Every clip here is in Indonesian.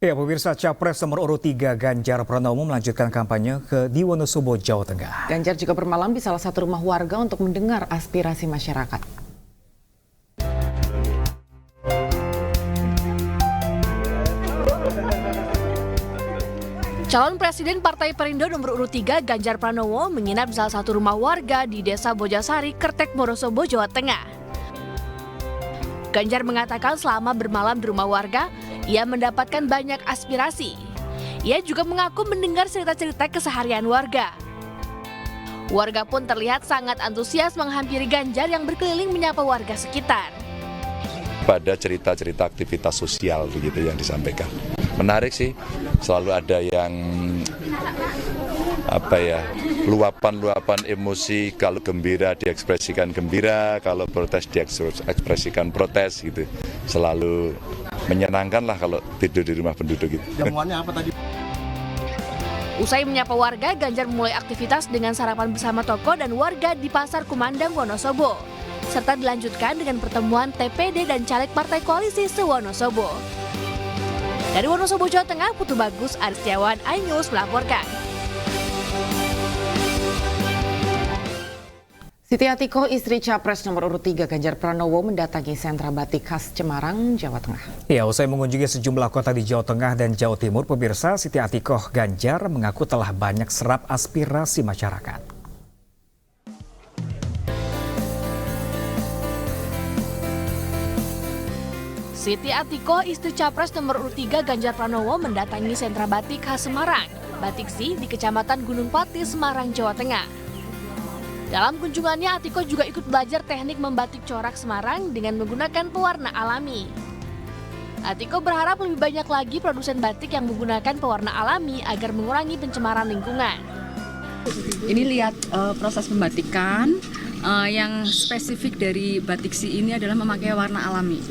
Ya, pemirsa, Capres nomor urut 3 Ganjar Pranowo melanjutkan kampanye di Wonosobo, Jawa Tengah. Ganjar juga bermalam di salah satu rumah warga untuk mendengar aspirasi masyarakat. Calon Presiden Partai Perindo nomor urut 3 Ganjar Pranowo menginap di salah satu rumah warga di Desa Bojasari, Kertek, Wonosobo, Jawa Tengah. Ganjar mengatakan selama bermalam di rumah warga, ia mendapatkan banyak aspirasi. Ia juga mengaku mendengar cerita-cerita keseharian warga. Warga pun terlihat sangat antusias menghampiri Ganjar yang berkeliling menyapa warga sekitar. Pada cerita-cerita aktivitas sosial begitu yang disampaikan. Menarik sih, selalu ada yang luapan-luapan emosi, kalau gembira diekspresikan gembira, kalau protes diekspresikan protes gitu. Selalu menyenangkan lah kalau tidur di rumah penduduk gitu. Jamuannya apa tadi? Usai menyapa warga, Ganjar memulai aktivitas dengan sarapan bersama tokoh dan warga di Pasar Kumandang, Wonosobo. Serta dilanjutkan dengan pertemuan TPD dan caleg Partai Koalisi se-Wonosobo. Dari Wonosobo, Jawa Tengah, Putu Bagus Aristiawan, iNews melaporkan. Siti Atiko, istri Capres nomor urut 3 Ganjar Pranowo mendatangi sentra batik khas Semarang, Jawa Tengah. Ya, usai mengunjungi sejumlah kota di Jawa Tengah dan Jawa Timur, pemirsa, Siti Atiko Ganjar mengaku telah banyak serap aspirasi masyarakat. Siti Atiko, istri Capres nomor urut 3 Ganjar Pranowo mendatangi sentra batik khas Semarang, Batiksi di Kecamatan Gunung Pati, Semarang, Jawa Tengah. Dalam kunjungannya, Atiko juga ikut belajar teknik membatik corak Semarang dengan menggunakan pewarna alami. Atiko berharap lebih banyak lagi produsen batik yang menggunakan pewarna alami agar mengurangi pencemaran lingkungan. Ini lihat proses pembatikan, yang spesifik dari Batiksi ini adalah memakai warna alami.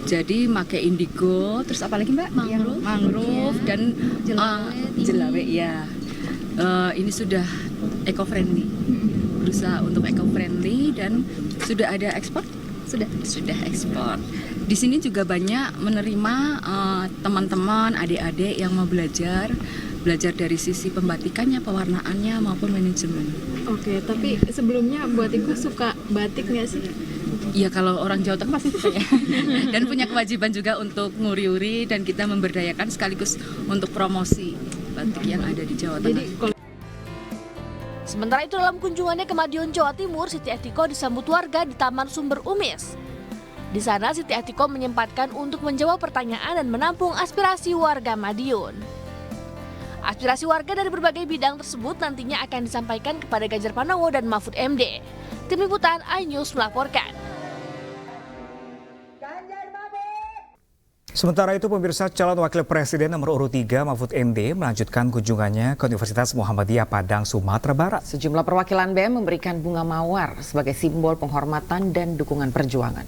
Jadi pakai indigo, terus apa lagi Mbak? Mangrove dan jelawe ya. Ini sudah eco-friendly, berusaha untuk eco-friendly dan sudah ada ekspor, sudah ekspor. Di sini juga banyak menerima teman-teman, adik-adik yang mau belajar dari sisi pembatikannya, pewarnaannya maupun manajemen. Oke, tapi sebelumnya buat Ibu suka batik nggak sih? Iya, kalau orang Jawa Tengah pasti suka ya. Dan punya kewajiban juga untuk nguri-uri dan kita memberdayakan sekaligus untuk promosi batik yang ada di Jawa Tengah. Sementara itu dalam kunjungannya ke Madiun, Jawa Timur, Siti Atiko disambut warga di Taman Sumber Umis. Di sana Siti Atiko menyempatkan untuk menjawab pertanyaan dan menampung aspirasi warga Madiun. Aspirasi warga dari berbagai bidang tersebut nantinya akan disampaikan kepada Ganjar Pranowo dan Mahfud MD. Tim Liputan iNews melaporkan. Sementara itu, pemirsa, calon wakil presiden nomor urut 3 Mahfud MD melanjutkan kunjungannya ke Universitas Muhammadiyah Padang, Sumatera Barat. Sejumlah perwakilan BEM memberikan bunga mawar sebagai simbol penghormatan dan dukungan perjuangan.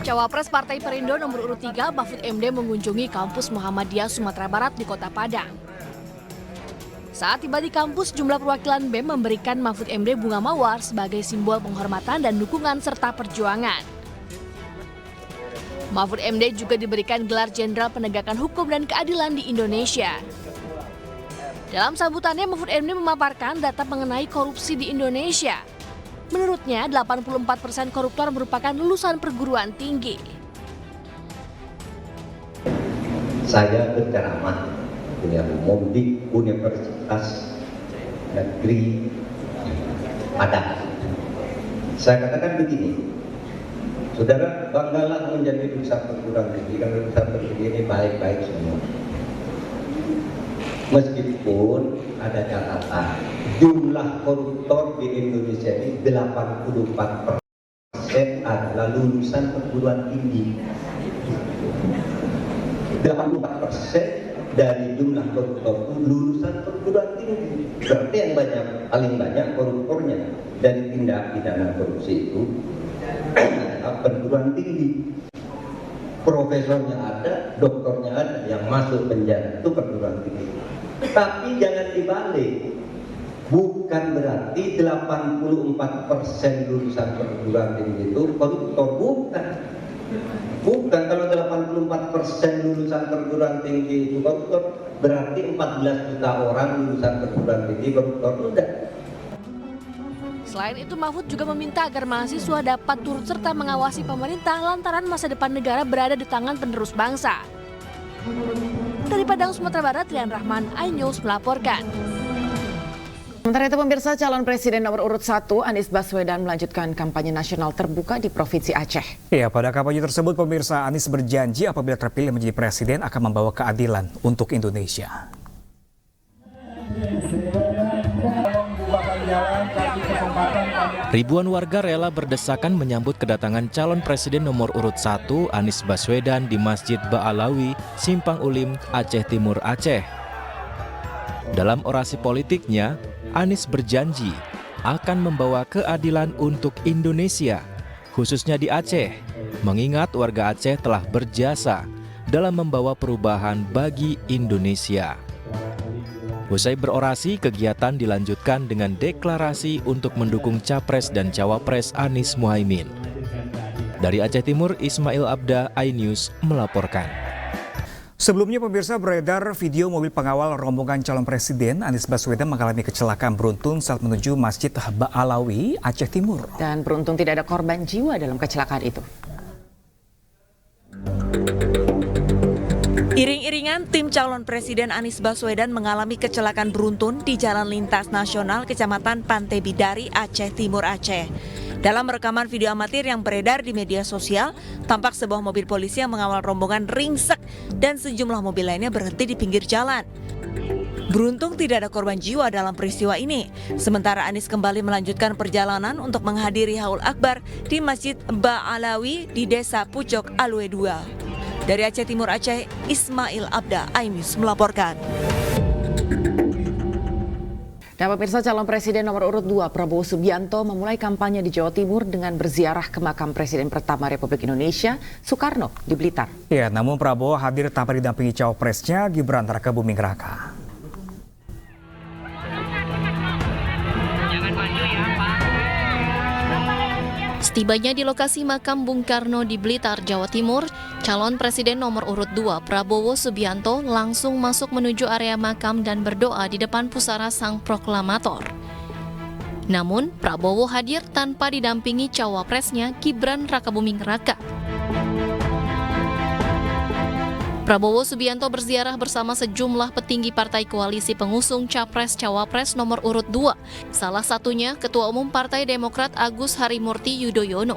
Cawapres Partai Perindo nomor urut 3 Mahfud MD mengunjungi kampus Muhammadiyah Sumatera Barat di Kota Padang. Saat tiba di kampus, jumlah perwakilan BEM memberikan Mahfud MD bunga mawar sebagai simbol penghormatan dan dukungan serta perjuangan. Mahfud MD juga diberikan gelar Jenderal Penegakan Hukum dan Keadilan di Indonesia. Dalam sambutannya, Mahfud MD memaparkan data mengenai korupsi di Indonesia. Menurutnya, 84% koruptor merupakan lulusan perguruan tinggi. Saya berceramah punya umum di Universitas Negeri Padang. Saya katakan begini, saudara, banggalah menjadi lulusan perguruan tinggi, karena lulusan perguruan tinggi ini baik-baik semua. Meskipun ada catatan, jumlah koruptor di Indonesia ini 84% adalah lulusan perguruan tinggi. 84% dari jumlah koruptor lulusan perguruan tinggi. Berarti yang paling banyak koruptornya dari tindak pidana korupsi itu adalah perguruan tinggi. Profesornya ada, doktornya ada, yang masuk penjara itu perguruan tinggi. Tapi jangan dibalik. Bukan berarti 84% lulusan perguruan tinggi itu koruptor, bukan. Bukan, kalau 84% lulusan perguruan tinggi itu koruptor, berarti 14 juta orang lulusan perguruan tinggi koruptor. Udah. Selain itu, Mahfud juga meminta agar mahasiswa dapat turut serta mengawasi pemerintah lantaran masa depan negara berada di tangan penerus bangsa. Dari Padang, Sumatera Barat, Rian Rahman, iNews melaporkan. Sementara itu pemirsa, calon presiden nomor urut 1 Anies Baswedan melanjutkan kampanye nasional terbuka di Provinsi Aceh. Ya, pada kampanye tersebut pemirsa, Anies berjanji apabila terpilih menjadi presiden akan membawa keadilan untuk Indonesia. Ribuan warga rela berdesakan menyambut kedatangan calon presiden nomor urut 1 Anies Baswedan di Masjid Ba'alawi, Simpang Ulim, Aceh Timur, Aceh. Dalam orasi politiknya, Anies berjanji akan membawa keadilan untuk Indonesia, khususnya di Aceh, mengingat warga Aceh telah berjasa dalam membawa perubahan bagi Indonesia. Usai berorasi, kegiatan dilanjutkan dengan deklarasi untuk mendukung Capres dan Cawapres Anies Muhaimin. Dari Aceh Timur, Ismail Abda, iNews melaporkan. Sebelumnya pemirsa, beredar video mobil pengawal rombongan calon presiden Anies Baswedan mengalami kecelakaan beruntun saat menuju Masjid Ba'alawi, Aceh Timur. Dan beruntung tidak ada korban jiwa dalam kecelakaan itu. Iring-iringan tim calon presiden Anies Baswedan mengalami kecelakaan beruntun di Jalan Lintas Nasional Kecamatan Pantai Bidari, Aceh Timur, Aceh. Dalam rekaman video amatir yang beredar di media sosial, tampak sebuah mobil polisi yang mengawal rombongan ringsek dan sejumlah mobil lainnya berhenti di pinggir jalan. Beruntung tidak ada korban jiwa dalam peristiwa ini. Sementara Anies kembali melanjutkan perjalanan untuk menghadiri Haul Akbar di Masjid Ba'alawi di Desa Pucok Alwe 2. Dari Aceh Timur, Aceh, Ismail Abda, iNews melaporkan. Dan pemirsa, calon presiden nomor urut 2 Prabowo Subianto memulai kampanye di Jawa Timur dengan berziarah ke makam Presiden pertama Republik Indonesia, Soekarno, di Blitar. Ya, namun Prabowo hadir tanpa didampingi cawapresnya Gibran Rakabuming Raka. Setibanya di lokasi makam Bung Karno di Blitar, Jawa Timur, calon presiden nomor urut 2 Prabowo Subianto langsung masuk menuju area makam dan berdoa di depan pusara sang proklamator. Namun, Prabowo hadir tanpa didampingi cawapresnya Gibran Rakabuming Raka. Prabowo Subianto berziarah bersama sejumlah petinggi partai koalisi pengusung Capres-Cawapres nomor urut 2, salah satunya Ketua Umum Partai Demokrat Agus Harimurti Yudhoyono.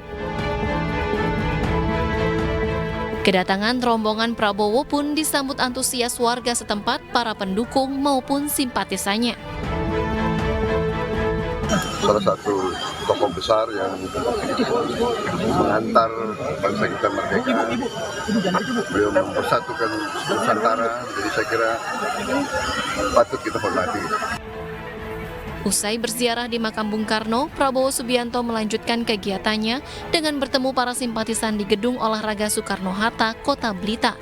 Kedatangan rombongan Prabowo pun disambut antusias warga setempat, para pendukung maupun simpatisannya. Salah satu tokoh besar yang mengantar bangsa kita merdeka, beliau mempersatukan Nusantara, jadi saya kira patut kita hormati. Usai berziarah di makam Bung Karno, Prabowo Subianto melanjutkan kegiatannya dengan bertemu para simpatisan di Gedung Olahraga Soekarno-Hatta, Kota Blitar.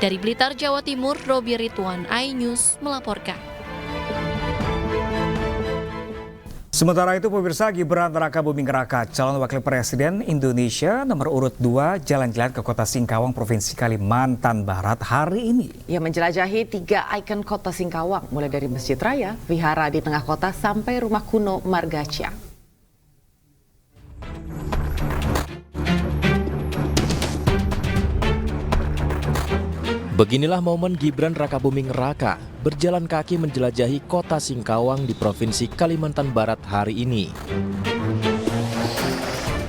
Dari Blitar, Jawa Timur, Robi Ridwan, iNews melaporkan. Sementara itu pemirsa, Gibran Rakabuming Raka, calon wakil presiden Indonesia nomor urut 2, jalan-jalan ke kota Singkawang, Provinsi Kalimantan Barat hari ini. Ia menjelajahi 3 ikon kota Singkawang, mulai dari Masjid Raya, Vihara di tengah kota, sampai rumah kuno Margacia. Beginilah momen Gibran Rakabuming Raka berjalan kaki menjelajahi kota Singkawang di Provinsi Kalimantan Barat hari ini.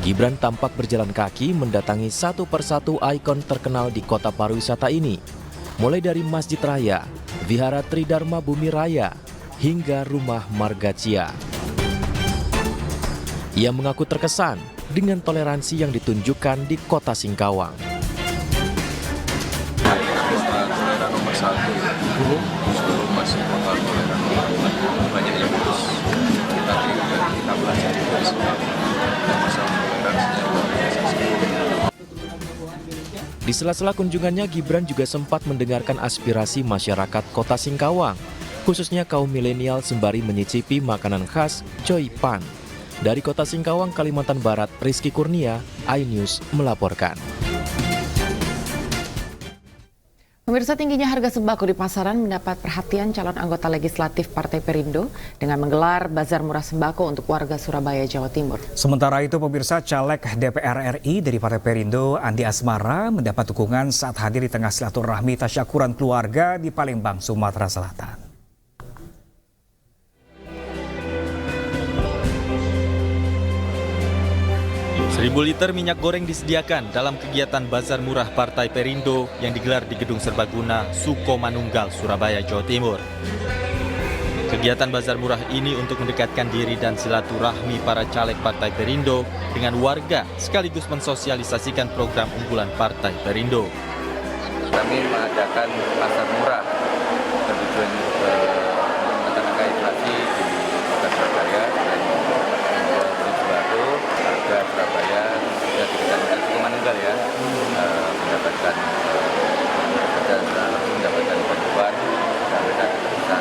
Gibran tampak berjalan kaki mendatangi satu persatu ikon terkenal di kota pariwisata ini, mulai dari Masjid Raya, Vihara Tridharma Bumi Raya, hingga rumah Margacia. Ia mengaku terkesan dengan toleransi yang ditunjukkan di kota Singkawang. Nomor 1 sebelum masih kota toleran, banyak yang harus kita belajar dari sebab masalah toleransinya luar biasa sekali. Di sela-sela kunjungannya, Gibran juga sempat mendengarkan aspirasi masyarakat kota Singkawang, khususnya kaum milenial, sembari menyicipi makanan khas Choy Pan. Dari kota Singkawang, Kalimantan Barat, Rizky Kurnia, iNews melaporkan. Pemirsa, tingginya harga sembako di pasaran mendapat perhatian calon anggota legislatif Partai Perindo dengan menggelar bazar murah sembako untuk warga Surabaya, Jawa Timur. Sementara itu, pemirsa, caleg DPR RI dari Partai Perindo, Andi Asmara, mendapat dukungan saat hadir di tengah silaturahmi tasyakuran keluarga di Palembang, Sumatera Selatan. 1.000 liter minyak goreng disediakan dalam kegiatan Bazar Murah Partai Perindo yang digelar di Gedung Serbaguna, Sukomanunggal, Surabaya, Jawa Timur. Kegiatan Bazar Murah ini untuk mendekatkan diri dan silaturahmi para caleg Partai Perindo dengan warga sekaligus mensosialisasikan program unggulan Partai Perindo. Kami mengadakan pasar murah bertujuan menekan inflasi di Kota Surabaya dan sembako warga Surabaya sudah di Kecamatan Sukomanunggal ya mendapatkan bantuan dan mereka bisa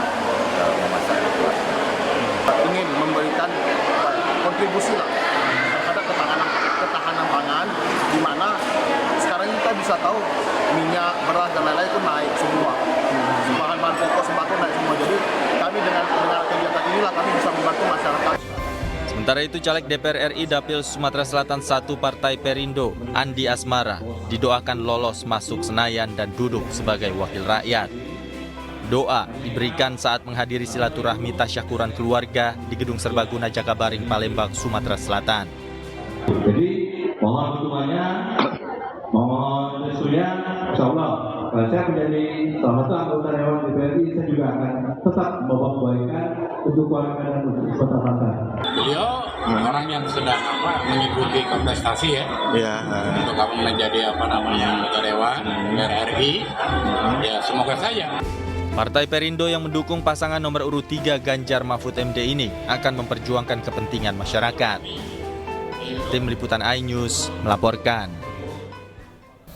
memasak keluarga. Ingin memberikan kontribusi lah terhadap ketahanan pangan, di mana sekarang kita bisa tahu minyak, beras dan lain-lain itu naik semua. Bahan-bahan pokok sembako naik semua. Jadi kami dengan kegiatan inilah kami bisa membantu masyarakat. Sementara itu, caleg DPR RI Dapil Sumatera Selatan 1 Partai Perindo, Andi Asmara, didoakan lolos masuk Senayan dan duduk sebagai wakil rakyat. Doa diberikan saat menghadiri silaturahmi tasyakuran keluarga di Gedung Serbaguna Jakabaring, Palembang, Sumatera Selatan. Jadi mohon dukungannya, mohon restunya, insya Allah kalau saya menjadi salah satu anggota Dewan DPR RI, saya juga akan tetap membawa kebaikan untuk warga dan untuk kota Selatan. Beliau orang yang sedang mengikuti kontestasi ya, untuk menjadi anggota Dewan DPR RI, ya semoga saja. Partai Perindo yang mendukung pasangan nomor urut 3 Ganjar Mahfud MD ini akan memperjuangkan kepentingan masyarakat. Tim Liputan iNews melaporkan.